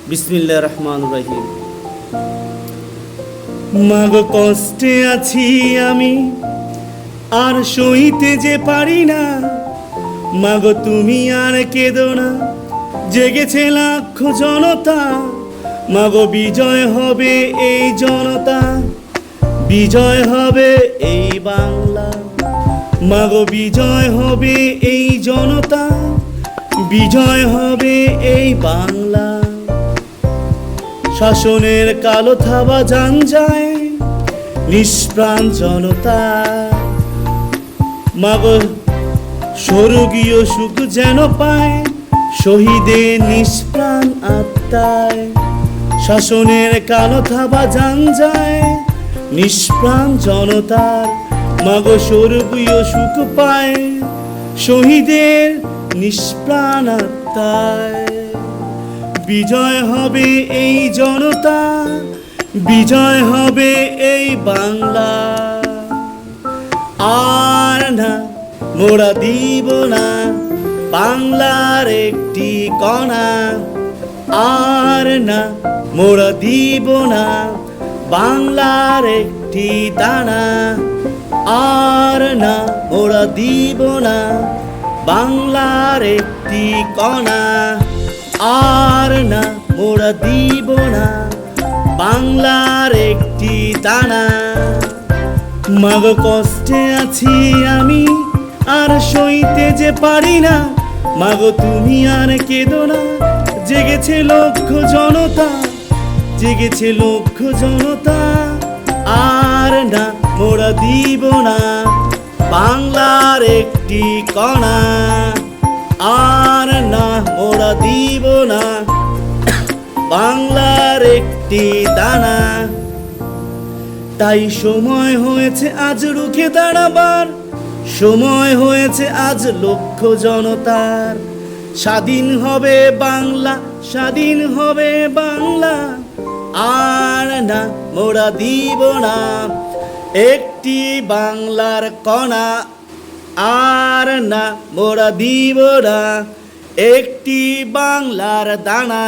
বিসমিল্লাহির রহমানির রহিম। মাগো কষ্টে আছি আমি, আর সইতে যে পারি না। মাগো তুমি আর কেঁদো না, জেগেছে লাখ জনতা। মাগো বিজয় হবে এই জনতা, বিজয় হবে এই বাংলা। মাগো বিজয় হবে এই জনতা, বিজয় হবে এই বাংলা। শাসনের কালো থাবা যান যায় নিষ্প্রাণ জনতা। মাগো স্বর্গীয় সুখ যেন পায় শহীদের নিষ্প্রাণ আত্মায়। শাসনের কালো থাবা যান যায় নিষ্প্রাণ জনতার। মাগো স্বর্গীয় সুখ পায় শহীদের নিষ্প্রাণ আত্মায়। বিজয় হবে এই জনতা, বিজয় হবে এই বাংলা। আর না মোরা দিব না বাংলার একটি কণা। আর না মোরা দিব না বাংলার একটি দানা। আর না মোরা দিব না বাংলার একটি কণা। আর না মোরা দিব না বাংলার একটি দানা। মাগো কষ্টে আছি আমি, আর সইতে যে পারি না। মাগো তুমি আর কেঁদো না, জেগেছে লক্ষ জনতা, জেগেছে লক্ষ জনতা। আর না মোরা দিব না বাংলার একটি কণা। আর না মোরা দিব না বাংলার একটি দানা। তাই সময় হয়েছে আজ রুখে দাঁড়াবার, সময় হয়েছে আজ লক্ষ জনতার। স্বাধীন হবে বাংলা, স্বাধীন হবে বাংলা। আর না মোরা দিব না একটি বাংলার কণা। আর না মোরা দিব না একটি বাংলার দানা।